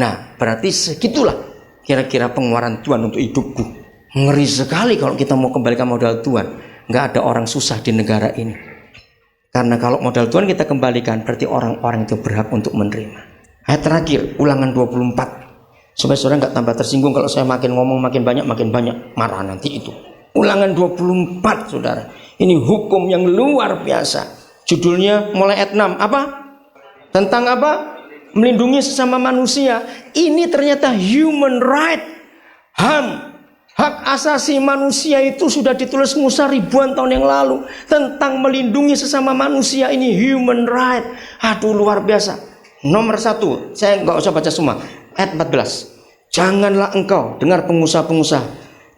Nah, berarti segitulah kira-kira pengeluaran Tuhan untuk hidupku. Ngeri sekali kalau kita mau kembalikan modal Tuhan. Nggak ada orang susah di negara ini. Karena kalau modal Tuhan kita kembalikan, berarti orang-orang itu berhak untuk menerima. Ayat terakhir, Ulangan 24. Supaya saudara nggak tambah tersinggung kalau saya makin ngomong makin banyak, marah nanti itu. Ulangan 24, saudara. Ini hukum yang luar biasa. Judulnya mulai ayat 6. Apa? Tentang apa? Melindungi sesama manusia. Ini ternyata human right. HAM. Hak asasi manusia itu sudah ditulis Musa ribuan tahun yang lalu. Tentang melindungi sesama manusia, ini human right. Aduh, luar biasa. Nomor 1, saya nggak usah baca semua. Ayat 14. Janganlah engkau, dengar pengusaha-pengusaha,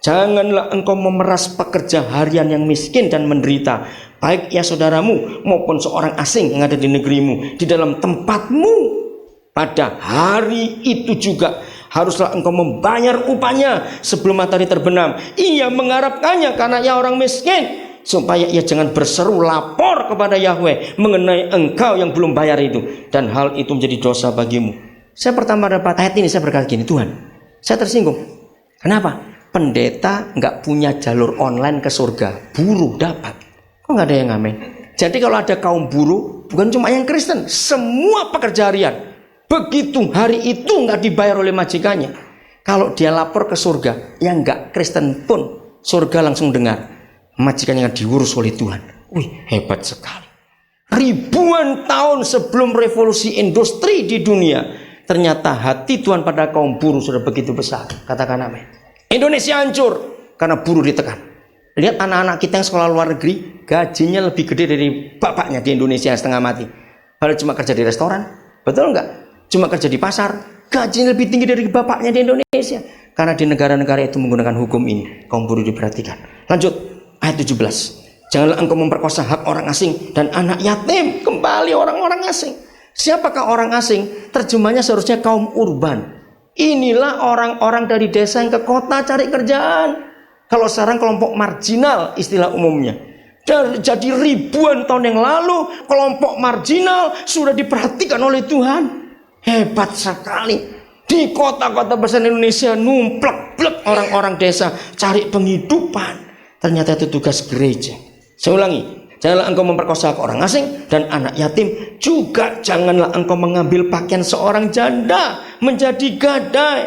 janganlah engkau memeras pekerja harian yang miskin dan menderita, baik ia saudaramu maupun seorang asing yang ada di negerimu, di dalam tempatmu. Pada hari itu juga haruslah engkau membayar upahnya sebelum matahari terbenam. Ia mengharapkannya karena ia orang miskin, supaya ia jangan berseru lapor kepada Yahweh mengenai engkau yang belum bayar itu, dan hal itu menjadi dosa bagimu. Saya pertama dapat ayat ini, saya berkata gini, Tuhan, saya tersinggung. Kenapa? Pendeta nggak punya jalur online ke surga, buruh dapat. Kok nggak ada yang ngamen? Jadi kalau ada kaum buruh, bukan cuma yang Kristen, semua pekerja harian, begitu hari itu nggak dibayar oleh majikannya, kalau dia lapor ke surga, yang nggak Kristen pun surga langsung dengar majikannya diurus oleh Tuhan. Wih, hebat sekali. Ribuan tahun sebelum revolusi industri di dunia, ternyata hati Tuhan pada kaum buruh sudah begitu besar. Katakan amin. Indonesia hancur karena buruh ditekan. Lihat anak-anak kita yang sekolah luar negeri, gajinya lebih gede dari bapaknya di Indonesia yang setengah mati. Padahal cuma kerja di restoran, betul nggak? Cuma kerja di pasar, gajinya lebih tinggi dari bapaknya di Indonesia. Karena di negara-negara itu menggunakan hukum ini, kaum buruh diperhatikan. Lanjut, ayat 17. Janganlah engkau memperkosa hak orang asing dan anak yatim. Kembali orang-orang asing. Siapakah orang asing? Terjemahnya seharusnya kaum urban. Inilah orang-orang dari desa yang ke kota cari kerjaan. Kalau sekarang kelompok marginal istilah umumnya. Jadi ribuan tahun yang lalu kelompok marginal sudah diperhatikan oleh Tuhan. Hebat sekali. Di kota-kota besar Indonesia numplek-plek orang-orang desa cari penghidupan. Ternyata itu tugas gereja. Saya ulangi, janganlah engkau memperkosa orang asing dan anak yatim. Juga janganlah engkau mengambil pakaian seorang janda menjadi gadai.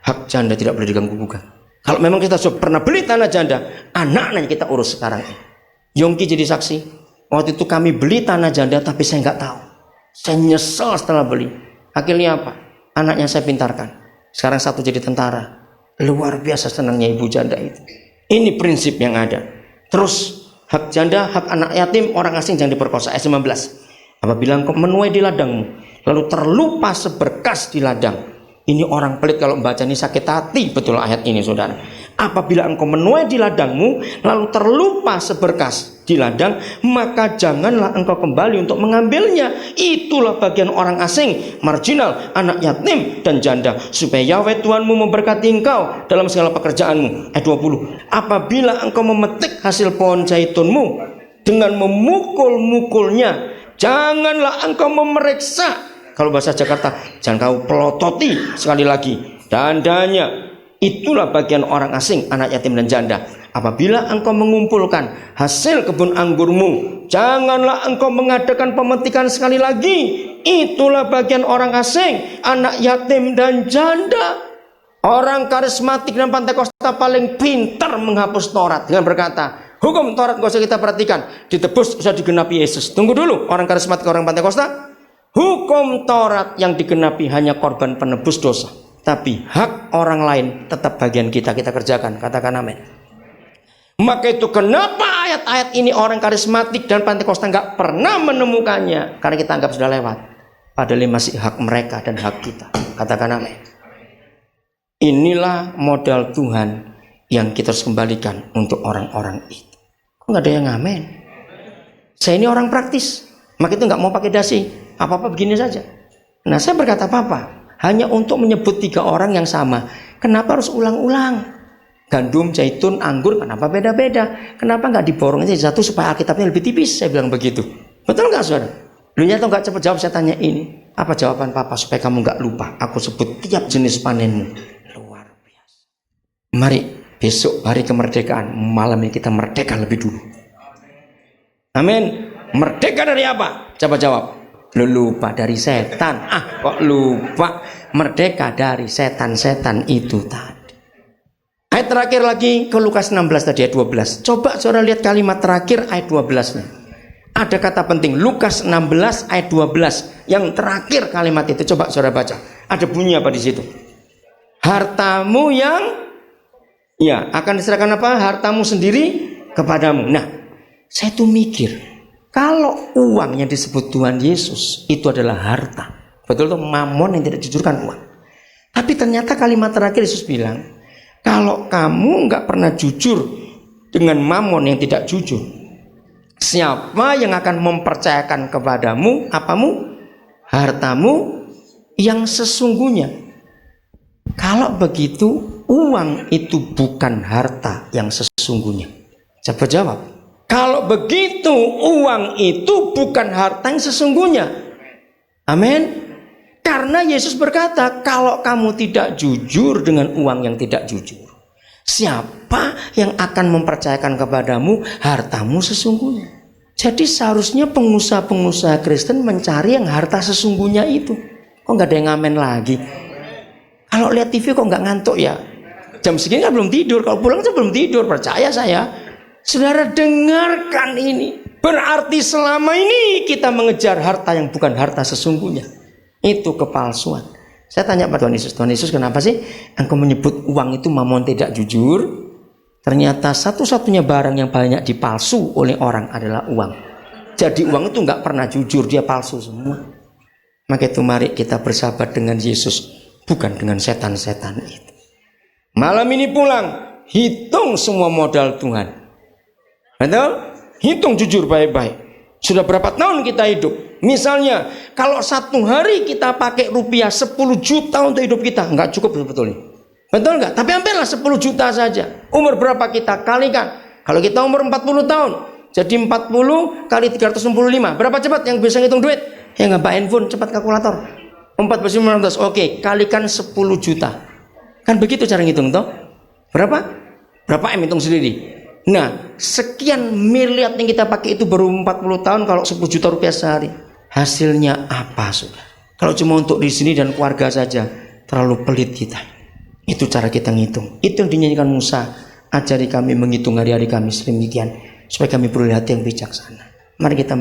Hak janda tidak boleh diganggu gugat. Kalau memang kita sudah pernah beli tanah janda, anak-anaknya kita urus sekarang ini. Yongki jadi saksi. Waktu itu kami beli tanah janda tapi saya nggak tahu. Saya nyesel setelah beli. Akhirnya apa? Anaknya saya pintarkan. Sekarang satu jadi tentara. Luar biasa senangnya ibu janda itu. Ini prinsip yang ada. Terus hak janda, hak anak yatim, orang asing jangan diperkosa. Ayat 19. Apabila engkau menuai di ladangmu, lalu terlupa seberkas di ladang. Ini orang pelit kalau membaca ini sakit hati betul ayat ini, saudara. Apabila engkau menuai di ladangmu, lalu terlupa seberkas di ladang, maka janganlah engkau kembali untuk mengambilnya. Itulah bagian orang asing, marginal, anak yatim, dan janda, supaya Yahweh Tuhanmu memberkati engkau dalam segala pekerjaanmu. Ayat 20. Apabila engkau memetik hasil pohon zaitunmu dengan memukul-mukulnya, janganlah engkau memeriksa. Kalau bahasa Jakarta, jangan kau pelototi. Sekali lagi, dandanya. Itulah bagian orang asing, anak yatim dan janda. Apabila engkau mengumpulkan hasil kebun anggurmu, janganlah engkau mengadakan pemetikan. Sekali lagi, itulah bagian orang asing, anak yatim dan janda. Orang karismatik dan Pantekosta paling pintar menghapus Taurat dengan berkata, hukum Taurat gak usah kita perhatikan, ditebus usah digenapi Yesus. Tunggu dulu, orang karismatik, orang Pantekosta. Hukum Taurat yang digenapi hanya korban penebus dosa, tapi hak orang lain tetap bagian kita kerjakan. Katakan amin. Maka itu kenapa ayat-ayat ini orang karismatik dan Pantekosta nggak pernah menemukannya? Karena kita anggap sudah lewat. Padahal masih hak mereka dan hak kita. Katakan amin. Inilah modal Tuhan yang kita harus kembalikan untuk orang-orang itu. Kok nggak ada yang amin? Saya ini orang praktis, maka itu nggak mau pakai dasi. Apa-apa begini saja. Nah, saya berkata apa? Hanya untuk menyebut 3 orang yang sama. Kenapa harus ulang-ulang? Gandum, zaitun, anggur, kenapa beda-beda? Kenapa nggak diborong aja satu supaya Alkitabnya lebih tipis? Saya bilang begitu. Betul nggak, saudara? Lu nyata nggak cepat jawab, saya tanya ini. Apa jawaban papa supaya kamu nggak lupa? Aku sebut tiap jenis panenmu. Luar biasa. Mari besok hari kemerdekaan, malam ini kita merdeka lebih dulu. Amin. Merdeka dari apa? Coba jawab. Lupa dari setan. Kok lupa? Merdeka dari setan-setan itu tadi. Ayat terakhir lagi ke Lukas 16 tadi ayat 12. Coba saudara lihat kalimat terakhir ayat 12-nya. Ada kata penting, Lukas 16 ayat 12. Yang terakhir kalimat itu, coba saudara baca. Ada bunyi apa di situ? Hartamu yang akan diserahkan apa? Hartamu sendiri kepadamu. Nah, saya tuh mikir, kalau uang yang disebut Tuhan Yesus itu adalah harta, betul tuh, mamon yang tidak jujurkan uang. Tapi ternyata kalimat terakhir Yesus bilang, kalau kamu nggak pernah jujur dengan mamon yang tidak jujur, siapa yang akan mempercayakan kepadamu apamu? Hartamu yang sesungguhnya. Kalau begitu, uang itu bukan harta yang sesungguhnya. Coba jawab. Kalau begitu, uang itu bukan harta yang sesungguhnya. Amin. Karena Yesus berkata, kalau kamu tidak jujur dengan uang yang tidak jujur, siapa yang akan mempercayakan kepadamu hartamu sesungguhnya? Jadi seharusnya pengusaha-pengusaha Kristen mencari yang harta sesungguhnya itu. Kok nggak ada yang ngamen lagi? Kalau lihat TV kok nggak ngantuk ya? Jam segini kan belum tidur. Kalau pulang tuh belum tidur, percaya saya. Saudara dengarkan ini. Berarti selama ini kita mengejar harta yang bukan harta sesungguhnya. Itu kepalsuan. Saya tanya pada Tuhan Yesus, kenapa sih engkau menyebut uang itu mamon tidak jujur? Ternyata satu-satunya barang yang banyak dipalsu oleh orang adalah uang. Jadi uang itu nggak pernah jujur, dia palsu semua. Maka itu mari kita bersahabat dengan Yesus, bukan dengan setan-setan itu. Malam ini pulang, hitung semua modal Tuhan. Betul? Hitung jujur baik-baik. Sudah berapa tahun kita hidup? Misalnya, kalau satu hari kita pakai rupiah 10 juta untuk hidup kita, nggak cukup sebetulnya. Betul nggak? Tapi hampirlah 10 juta saja. Umur berapa kita? Kalikan. Kalau kita umur 40 tahun, jadi 40 kali 365. Berapa cepat yang bisa ngitung duit? Ya nggak bawa handphone, cepat kalkulator. 4 Oke, kalikan 10 juta. Kan begitu cara ngitung toh? Berapa? Berapa M hitung sendiri. Nah, sekian miliar yang kita pakai itu baru 40 tahun kalau 10 juta rupiah sehari. Hasilnya apa, saudara? Kalau cuma untuk di sini dan keluarga saja, terlalu pelit kita. Itu cara kita ngitung. Itu yang dinyanyikan Musa. Ajari kami menghitung hari-hari kami sedemikian, supaya kami beroleh hati yang bijaksana. Mari kita